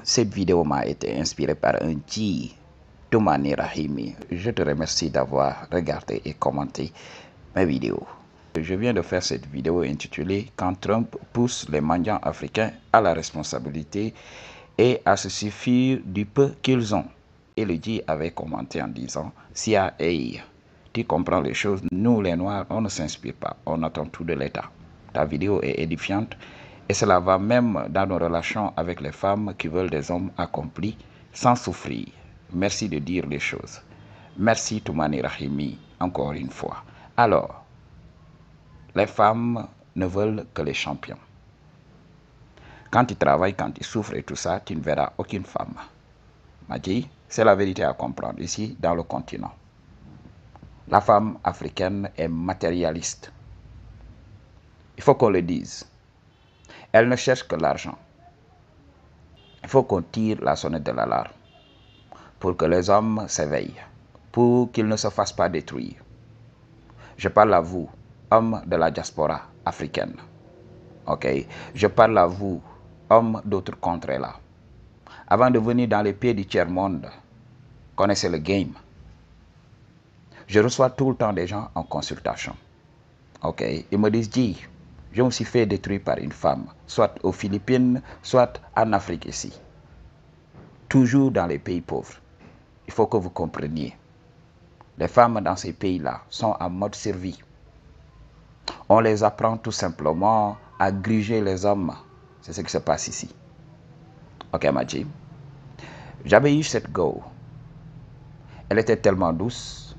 Cette vidéo m'a été inspirée par un G, Toumani Rahimi. Je te remercie d'avoir regardé et commenté mes vidéos. Je viens de faire cette vidéo intitulée « Quand Trump pousse les mendiants africains à la responsabilité et à se suffire du peu qu'ils ont ». Et le G avait commenté en disant « CIA, tu comprends les choses, nous les Noirs, on ne s'inspire pas, on attend tout de l'État. » Ta vidéo est édifiante. Et cela va même dans nos relations avec les femmes qui veulent des hommes accomplis sans souffrir. Merci de dire les choses. Merci Toumani Rahimi, encore une fois. Alors, les femmes ne veulent que les champions. Quand tu travailles, quand tu souffres et tout ça, tu ne verras aucune femme. Madji, c'est la vérité à comprendre ici, dans le continent. La femme africaine est matérialiste. Il faut qu'on le dise. Elle ne cherche que l'argent. Il faut qu'on tire la sonnette de l'alarme pour que les hommes s'éveillent, pour qu'ils ne se fassent pas détruire. Je parle à vous, hommes de la diaspora africaine. Ok? Je parle à vous, hommes d'autres contrées là. Avant de venir dans les pays du tiers-monde, connaissez le game. Je reçois tout le temps des gens en consultation. Ok? Ils me disent, Dis, je me suis fait détruire par une femme, soit aux Philippines, soit en Afrique ici. Toujours dans les pays pauvres. Il faut que vous compreniez. Les femmes dans ces pays-là sont en mode survie. On les apprend tout simplement à gruger les hommes. C'est ce qui se passe ici. Ok, Madji. J'avais eu cette go. Elle était tellement douce.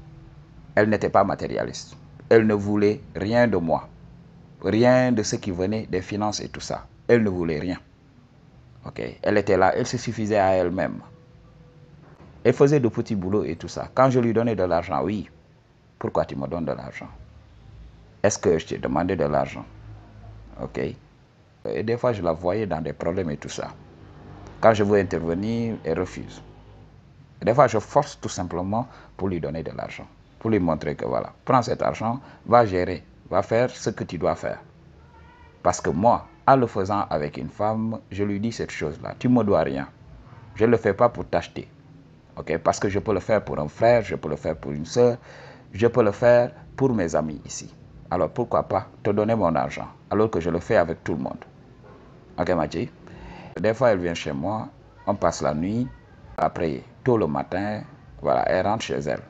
Elle n'était pas matérialiste. Elle ne voulait rien de moi. Rien de ce qui venait des finances et tout ça. Elle ne voulait rien. Ok. Elle était là. Elle se suffisait à elle-même. Elle faisait de petits boulots et tout ça. Quand je lui donnais de l'argent, oui. Pourquoi tu me donnes de l'argent? Est-ce que je t'ai demandé de l'argent? Ok. Et des fois, je la voyais dans des problèmes et tout ça. Quand je veux intervenir, elle refuse. Et des fois, je force tout simplement pour lui donner de l'argent. Pour lui montrer que voilà, prends cet argent, va gérer, va faire ce que tu dois faire. Parce que moi, en le faisant avec une femme, je lui dis cette chose-là. Tu ne me dois rien. Je ne le fais pas pour t'acheter. Okay? Parce que je peux le faire pour un frère, je peux le faire pour une soeur, je peux le faire pour mes amis ici. Alors pourquoi pas te donner mon argent, alors que je le fais avec tout le monde. Ok, Madji? Des fois, elle vient chez moi, on passe la nuit, après, tôt le matin, voilà, elle rentre chez elle.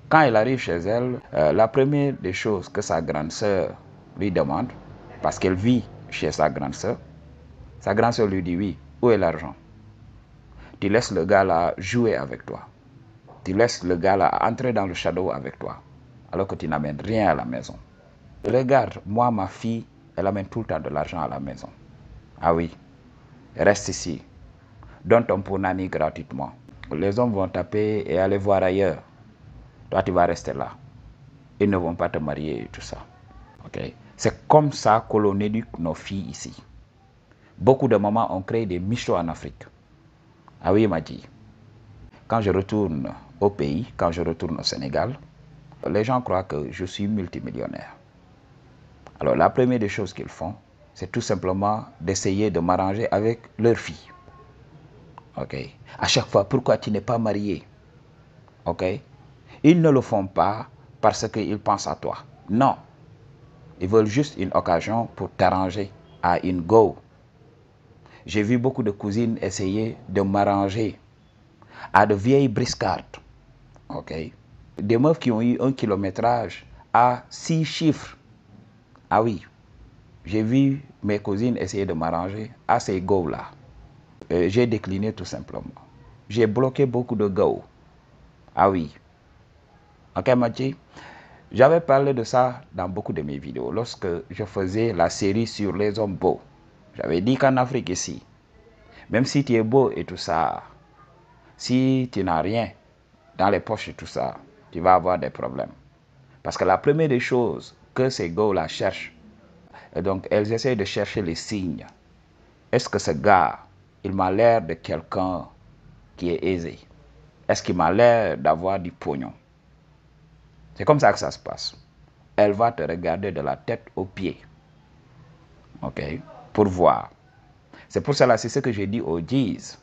Quand elle arrive chez elle, la première des choses que sa grande sœur lui demande, parce qu'elle vit chez sa grande sœur lui dit oui, où est l'argent? Tu laisses le gars là jouer avec toi. Tu laisses le gars là entrer dans le shadow avec toi, alors que tu n'amènes rien à la maison. Regarde, moi, ma fille, elle amène tout le temps de l'argent à la maison. Ah oui, reste ici. Donne ton punani gratuitement. Les hommes vont taper et aller voir ailleurs. Toi, tu vas rester là. Ils ne vont pas te marier et tout ça. Okay? C'est comme ça que l'on éduque nos filles ici. Beaucoup de mamans ont créé des michos en Afrique. Ah oui, Madji. Quand je retourne au pays, quand je retourne au Sénégal, les gens croient que je suis multimillionnaire. Alors, la première des choses qu'ils font, c'est tout simplement d'essayer de m'arranger avec leur fille. Ok. À chaque fois, pourquoi tu n'es pas marié? Ok. Ils ne le font pas parce qu'ils pensent à toi. Non. Ils veulent juste une occasion pour t'arranger à une go. J'ai vu beaucoup de cousines essayer de m'arranger à de vieilles briscardes. Ok. Des meufs qui ont eu un kilométrage à 6 chiffres. Ah oui. J'ai vu mes cousines essayer de m'arranger à ces go-là. J'ai décliné tout simplement. J'ai bloqué beaucoup de go. Ah oui. Ok, Madji? J'avais parlé de ça dans beaucoup de mes vidéos lorsque je faisais la série sur les hommes beaux. J'avais dit qu'en Afrique ici, même si tu es beau et tout ça, si tu n'as rien dans les poches et tout ça, tu vas avoir des problèmes. Parce que la première des choses que ces gars-là cherchent, et donc elles essaient de chercher les signes. Est-ce que ce gars, il m'a l'air de quelqu'un qui est aisé? Est-ce qu'il m'a l'air d'avoir du pognon? C'est comme ça que ça se passe. Elle va te regarder de la tête aux pieds. Ok? Pour voir. C'est pour cela, c'est ce que j'ai dit aux G's.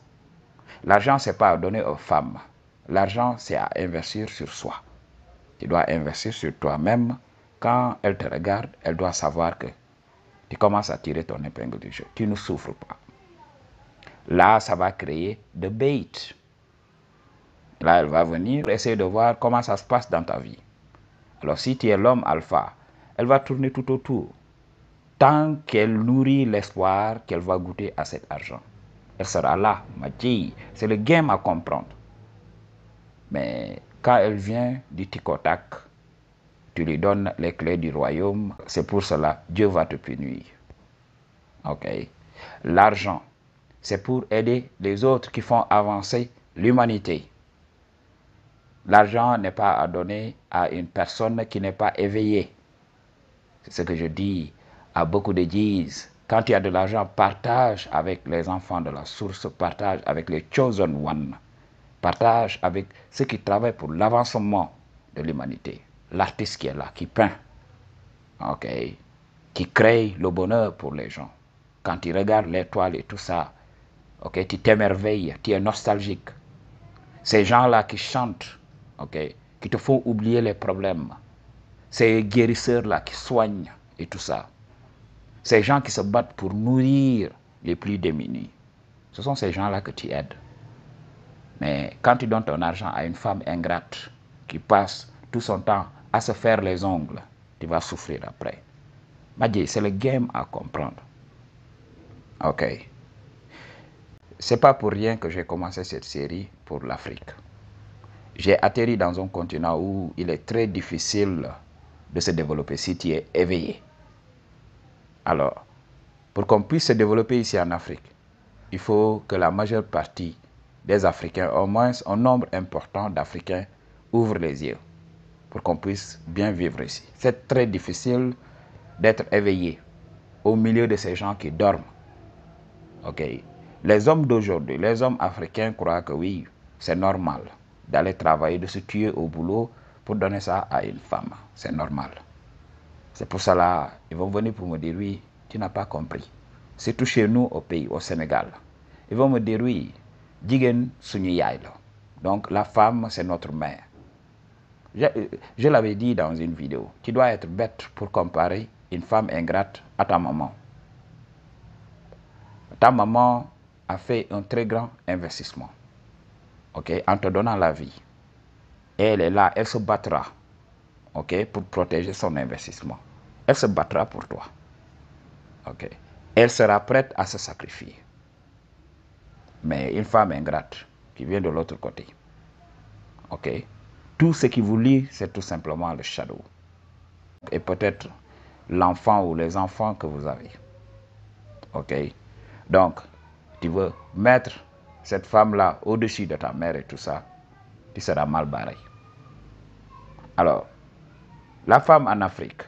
L'argent, c'est pas à donner aux femmes. L'argent, c'est à investir sur soi. Tu dois investir sur toi-même. Quand elle te regarde, elle doit savoir que tu commences à tirer ton épingle du jeu. Tu ne souffres pas. Là, ça va créer de bait. Là, elle va venir essayer de voir comment ça se passe dans ta vie. Alors, si tu es l'homme alpha, elle va tourner tout autour. Tant qu'elle nourrit l'espoir qu'elle va goûter à cet argent. Elle sera là, Magie. C'est le game à comprendre. Mais quand elle vient du tic-au-tac, tu lui donnes les clés du royaume. C'est pour cela, Dieu va te punir. Ok. L'argent, c'est pour aider les autres qui font avancer l'humanité. L'argent n'est pas à donner à une personne qui n'est pas éveillée. C'est ce que je dis à beaucoup de G's. Quand tu as de l'argent, partage avec les enfants de la source, partage avec les chosen one, partage avec ceux qui travaillent pour l'avancement de l'humanité. L'artiste qui est là, qui peint, ok, qui crée le bonheur pour les gens. Quand tu regardes l'étoile et tout ça, ok, tu t'émerveilles, tu es nostalgique. Ces gens-là qui chantent, ok, qui te font oublier les problèmes. Ces guérisseurs-là qui soignent et tout ça. Ces gens qui se battent pour nourrir les plus démunis. Ce sont ces gens-là que tu aides. Mais quand tu donnes ton argent à une femme ingrate qui passe tout son temps à se faire les ongles, tu vas souffrir après. Madji, c'est le game à comprendre. Ok. C'est pas pour rien que j'ai commencé cette série pour l'Afrique. J'ai atterri dans un continent où il est très difficile de se développer si tu es éveillé. Alors, pour qu'on puisse se développer ici en Afrique, il faut que la majeure partie des Africains, au moins un nombre important d'Africains, ouvrent les yeux pour qu'on puisse bien vivre ici. C'est très difficile d'être éveillé au milieu de ces gens qui dorment. Ok. Les hommes d'aujourd'hui, les hommes africains croient que oui, c'est normal d'aller travailler, de se tuer au boulot pour donner ça à une femme. C'est normal. C'est pour cela ils vont venir pour me dire oui, tu n'as pas compris. Surtout chez nous au pays, au Sénégal. Ils vont me dire oui, Jigen suñu yaay la. Donc la femme, c'est notre mère. Je l'avais dit dans une vidéo, tu dois être bête pour comparer une femme ingrate à ta maman. Ta maman a fait un très grand investissement, ok, en te donnant la vie. Et elle est là, elle se battra, ok, pour protéger son investissement. Elle se battra pour toi, ok. Elle sera prête à se sacrifier. Mais une femme ingrate qui vient de l'autre côté, ok, tout ce qui vous lie, c'est tout simplement le shadow. Et peut-être l'enfant ou les enfants que vous avez, ok. Donc, tu veux mettre cette femme-là au-dessus de ta mère et tout ça, tu seras mal barré. Alors, la femme en Afrique,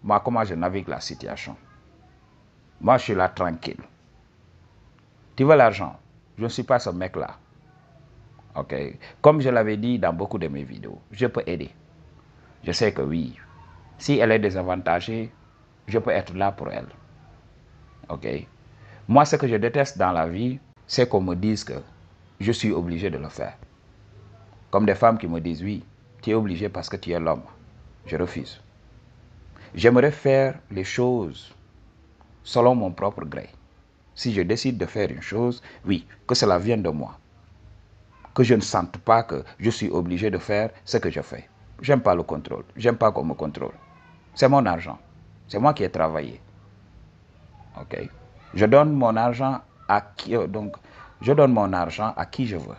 moi, comment je navigue la situation? Moi, je suis là tranquille. Tu veux l'argent? Je ne suis pas ce mec-là. Ok? Comme je l'avais dit dans beaucoup de mes vidéos, je peux aider. Je sais que oui, si elle est désavantagée, je peux être là pour elle. Ok? Moi, ce que je déteste dans la vie, c'est qu'on me dise que je suis obligé de le faire. Comme des femmes qui me disent oui, tu es obligé parce que tu es l'homme. Je refuse. J'aimerais faire les choses selon mon propre gré. Si je décide de faire une chose, oui, que cela vienne de moi. Que je ne sente pas que je suis obligé de faire ce que je fais. J'aime pas le contrôle. J'aime pas qu'on me contrôle. C'est mon argent. C'est moi qui ai travaillé. Ok? Je donne mon argent à qui, donc, je donne mon argent à qui je veux.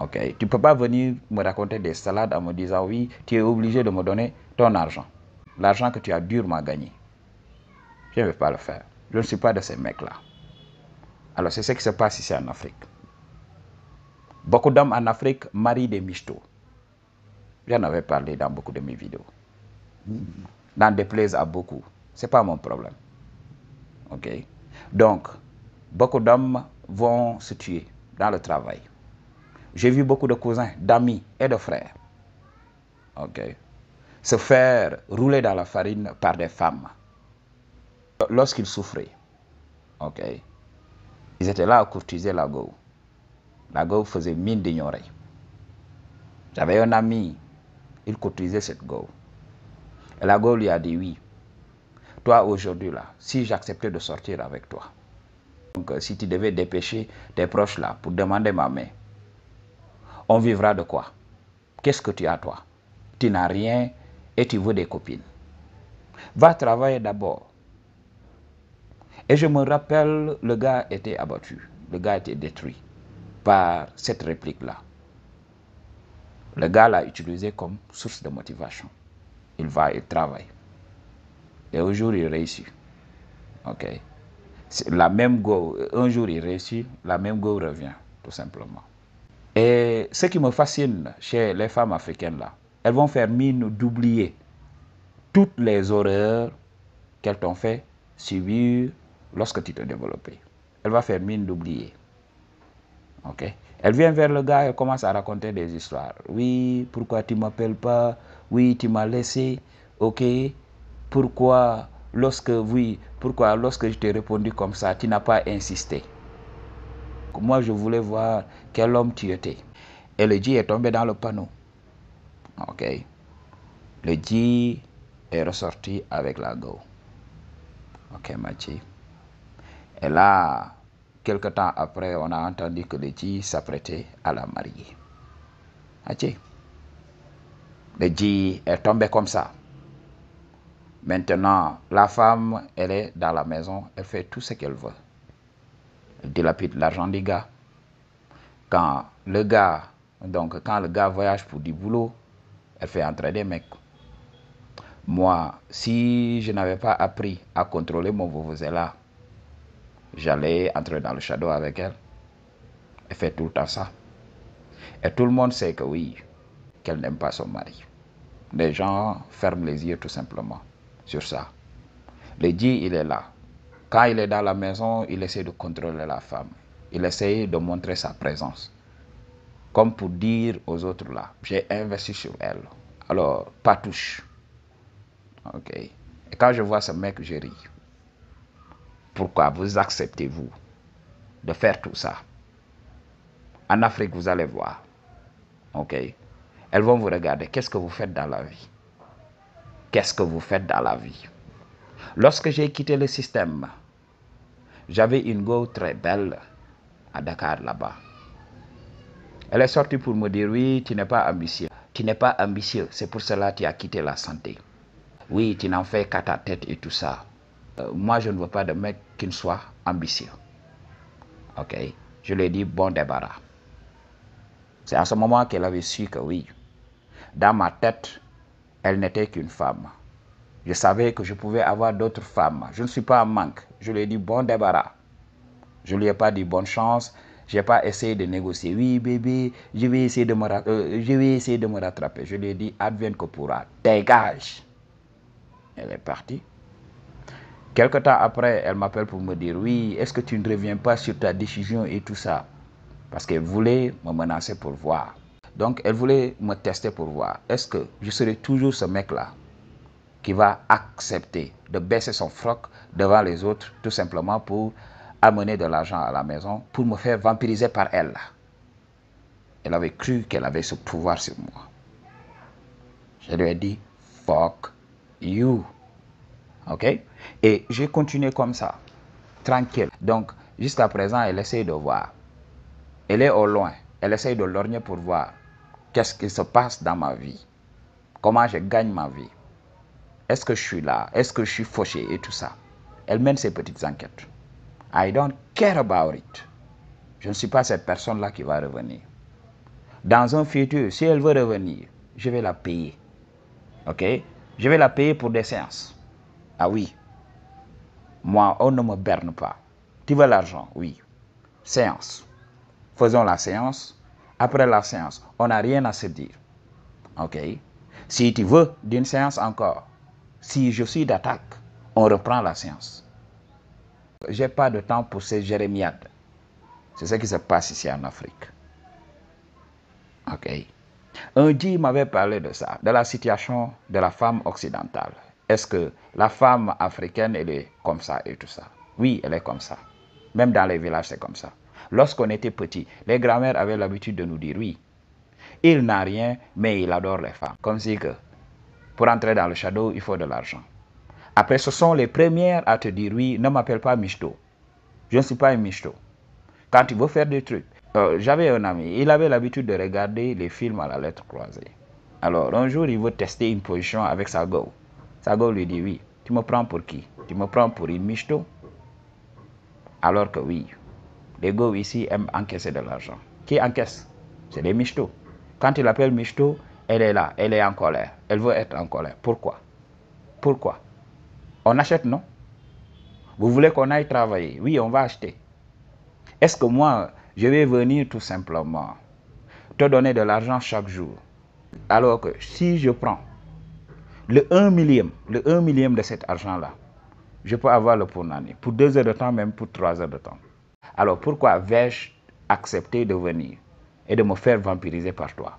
Ok? Tu ne peux pas venir me raconter des salades en me disant oui, tu es obligé de me donner ton argent. L'argent que tu as durement gagné. Je ne vais pas le faire. Je ne suis pas de ces mecs-là. Alors, c'est ce qui se passe ici en Afrique. Beaucoup d'hommes en Afrique marient des michtos. J'en avais parlé dans beaucoup de mes vidéos. N'en déplaise à beaucoup. Ce n'est pas mon problème. Ok? Donc, beaucoup d'hommes vont se tuer dans le travail. J'ai vu beaucoup de cousins, d'amis et de frères. Ok? Se faire rouler dans la farine par des femmes lorsqu'ils souffraient. Ok. Ils étaient là à courtiser la go. La go faisait mine d'ignorer. J'avais un ami, il courtisait cette go. Et la go lui a dit oui. Toi aujourd'hui là, si j'acceptais de sortir avec toi, donc si tu devais dépêcher tes proches là pour demander ma main, on vivra de quoi? Qu'est-ce que tu as toi? Tu n'as rien et tu veux des copines. Va travailler d'abord. Et je me rappelle, le gars était abattu. Le gars était détruit par cette réplique-là. Le gars l'a utilisé comme source de motivation. Il va, il travaille. Et un jour, il réussit. Ok. La même go, un jour, il réussit, la même go revient, tout simplement. Et ce qui me fascine chez les femmes africaines, là, elles vont faire mine d'oublier toutes les horreurs qu'elles t'ont fait subir lorsque tu te développais. Elle va faire mine d'oublier. Ok. Elle vient vers le gars et commence à raconter des histoires. Oui, pourquoi tu ne m'appelles pas? Oui, tu m'as laissé. Ok. Pourquoi lorsque je t'ai répondu comme ça, tu n'as pas insisté? Moi, je voulais voir quel homme tu étais. Et le G est tombé dans le panneau. Ok. Le G est ressorti avec la go. Ok, Machi. Et là, quelque temps après, on a entendu que le G s'apprêtait à la marier. Machi. Le G est tombé comme ça. Maintenant, la femme, elle est dans la maison, elle fait tout ce qu'elle veut. Elle dilapide l'argent du gars. Quand le gars voyage pour du boulot, elle fait entrer des mecs. Moi, si je n'avais pas appris à contrôler mon vuvuzela, j'allais entrer dans le shadow avec elle. Elle fait tout le temps ça. Et tout le monde sait que oui, qu'elle n'aime pas son mari. Les gens ferment les yeux tout simplement sur ça. Le G, il est là. Quand il est dans la maison, il essaie de contrôler la femme. Il essaie de montrer sa présence. Comme pour dire aux autres là, j'ai investi sur elle. Alors, pas touche. Ok. Et quand je vois ce mec, je ris. Pourquoi vous acceptez-vous de faire tout ça? En Afrique, vous allez voir. Ok. Elles vont vous regarder. Qu'est-ce que vous faites dans la vie? Qu'est-ce que vous faites dans la vie? Lorsque j'ai quitté le système, j'avais une go très belle à Dakar là-bas. Elle est sortie pour me dire, oui, tu n'es pas ambitieux. Tu n'es pas ambitieux, c'est pour cela que tu as quitté la santé. Oui, tu n'en fais qu'à ta tête et tout ça. Moi, je ne veux pas de mec qui ne soit ambitieux. Ok. Je lui ai dit, bon débarras. C'est à ce moment qu'elle avait su que oui, dans ma tête, elle n'était qu'une femme. Je savais que je pouvais avoir d'autres femmes. Je ne suis pas en manque. Je lui ai dit, bon débarras. Je ne lui ai pas dit bonne chance. Je n'ai pas essayé de négocier. Oui, bébé, je vais essayer de me rattraper. Je lui ai dit, advienne que pourra. Dégage. Elle est partie. Quelque temps après, elle m'appelle pour me dire, oui, est-ce que tu ne reviens pas sur ta décision et tout ça? Parce qu'elle voulait me menacer pour voir. Donc, elle voulait me tester pour voir. Est-ce que je serai toujours ce mec-là qui va accepter de baisser son froc devant les autres, tout simplement pour amener de l'argent à la maison, pour me faire vampiriser par elle. Elle avait cru qu'elle avait ce pouvoir sur moi. Je lui ai dit, fuck you. Ok? Et j'ai continué comme ça, tranquille. Donc, jusqu'à présent, elle essaie de voir. Elle est au loin. Elle essaie de lorgner pour voir qu'est-ce qui se passe dans ma vie. Comment je gagne ma vie. Est-ce que je suis là? Est-ce que je suis fauché et tout ça? Elle mène ses petites enquêtes. I don't care about it. Je ne suis pas cette personne-là qui va revenir. Dans un futur, si elle veut revenir, je vais la payer. Ok? Je vais la payer pour des séances. Ah oui. Moi, on ne me berne pas. Tu veux l'argent? Oui. Séance. Faisons la séance. Après la séance, on n'a rien à se dire. Ok? Si tu veux d'une séance encore, si je suis d'attaque, on reprend la séance. Je n'ai pas de temps pour ces jérémiades. C'est ce qui se passe ici en Afrique. Ok. Un dit m'avait parlé de ça, de la situation de la femme occidentale. Est-ce que la femme africaine, elle est comme ça et tout ça? Oui, elle est comme ça. Même dans les villages, c'est comme ça. Lorsqu'on était petit, les grands-mères avaient l'habitude de nous dire oui. Il n'a rien, mais il adore les femmes. Comme si que pour entrer dans le shadow, il faut de l'argent. Après, ce sont les premières à te dire oui, ne m'appelle pas Michto. Je ne suis pas un Michto. Quand tu veux faire des trucs. J'avais un ami, il avait l'habitude de regarder les films à la lettre croisée. Alors, un jour, il veut tester une position avec sa go. Sa go lui dit oui. Tu me prends pour qui? Tu me prends pour une Michto? Alors que oui, les go ici aiment encaisser de l'argent. Qui encaisse? C'est les Michto. Quand il appelle Michto, elle est là, elle est en colère. Elle veut être en colère. Pourquoi? Pourquoi? On achète, non? Vous voulez qu'on aille travailler? Oui, on va acheter. Est-ce que moi, je vais venir tout simplement te donner de l'argent chaque jour? Alors que si je prends le 1 millième de cet argent-là, je peux avoir le Pounani pour 2 heures de temps, même pour 3 heures de temps. Alors pourquoi vais-je accepter de venir et de me faire vampiriser par toi?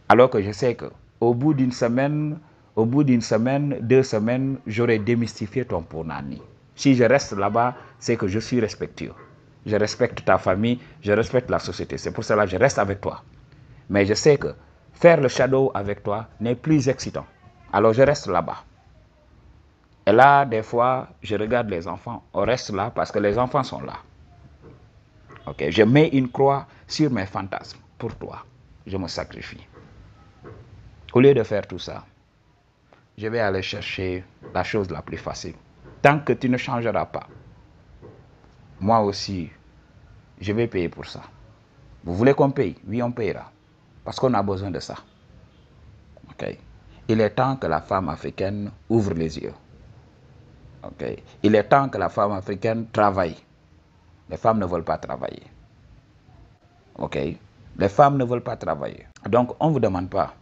Alors que je sais que au bout d'une semaine, 2 semaines, j'aurai démystifié ton Pounani. Si je reste là-bas, c'est que je suis respectueux. Je respecte ta famille, je respecte la société. C'est pour cela que je reste avec toi. Mais je sais que faire le shadow avec toi n'est plus excitant. Alors je reste là-bas. Et là, des fois, je regarde les enfants. On reste là parce que les enfants sont là. Ok, je mets une croix sur mes fantasmes pour toi. Je me sacrifie. Au lieu de faire tout ça, je vais aller chercher la chose la plus facile. Tant que tu ne changeras pas, moi aussi, je vais payer pour ça. Vous voulez qu'on paye? Oui, on payera. Parce qu'on a besoin de ça. Okay. Il est temps que la femme africaine ouvre les yeux. Okay. Il est temps que la femme africaine travaille. Les femmes ne veulent pas travailler. Okay. Les femmes ne veulent pas travailler. Donc, on ne vous demande pas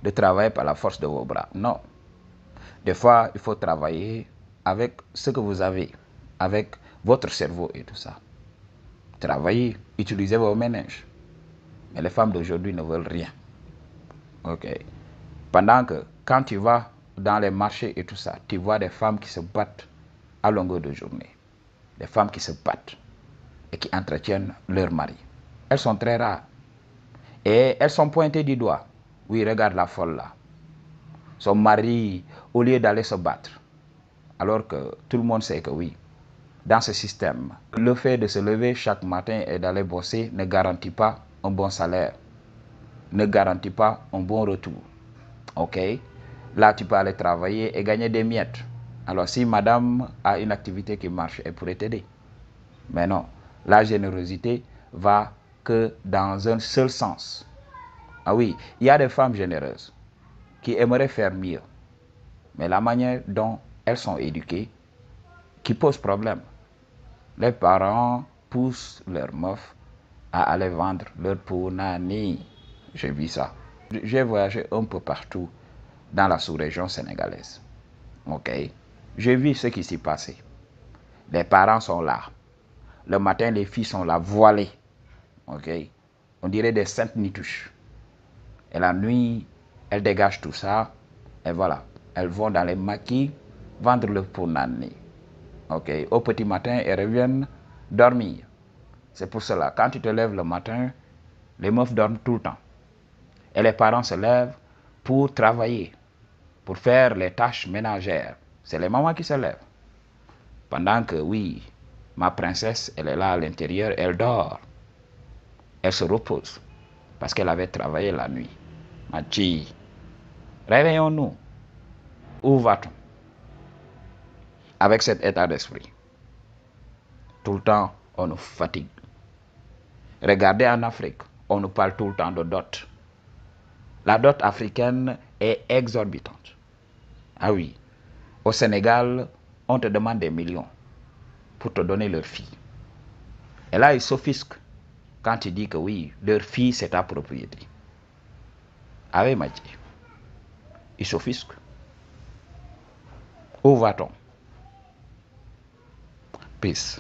de travailler par la force de vos bras. Non. Des fois, il faut travailler avec ce que vous avez, avec votre cerveau et tout ça. Travaillez, utilisez vos ménages. Mais les femmes d'aujourd'hui ne veulent rien. Ok. Pendant que quand tu vas dans les marchés et tout ça, tu vois des femmes qui se battent à longueur de journée. Des femmes qui se battent et qui entretiennent leur mari. Elles sont très rares. Et elles sont pointées du doigt. Oui, regarde la folle là. Son mari, au lieu d'aller se battre, alors que tout le monde sait que oui, dans ce système, le fait de se lever chaque matin et d'aller bosser ne garantit pas un bon salaire, ne garantit pas un bon retour. Ok? Là, tu peux aller travailler et gagner des miettes. Alors, si madame a une activité qui marche, elle pourrait t'aider. Mais non, la générosité va que dans un seul sens. Ah oui, il y a des femmes généreuses qui aimeraient faire mieux. Mais la manière dont elles sont éduquées, qui pose problème. Les parents poussent leurs meufs à aller vendre leur Pounani. J'ai vu ça. J'ai voyagé un peu partout dans la sous-région sénégalaise. Ok. J'ai vu ce qui s'y passait. Les parents sont là. Le matin, les filles sont là, voilées. Ok. On dirait des saintes nitouches. Et la nuit, elles dégagent tout ça. Et voilà. Elles vont dans les maquis vendre le Pounani. Ok. Au petit matin, elles reviennent dormir. C'est pour cela, quand tu te lèves le matin, les meufs dorment tout le temps. Et les parents se lèvent pour travailler, pour faire les tâches ménagères. C'est les mamans qui se lèvent. Pendant que, oui, ma princesse, elle est là à l'intérieur, elle dort. Elle se repose parce qu'elle avait travaillé la nuit. Ma fille, réveillons-nous. Où va-t-on? Avec cet état d'esprit. Tout le temps, on nous fatigue. Regardez en Afrique, on nous parle tout le temps de dot. La dot africaine est exorbitante. Ah oui, au Sénégal, on te demande des millions pour te donner leur fille. Et là, ils s'offusquent quand tu dis que oui, leur fille, c'est ta propriété. Ah oui, Mathieu, ils s'offusquent. Où va-t-on? Peace.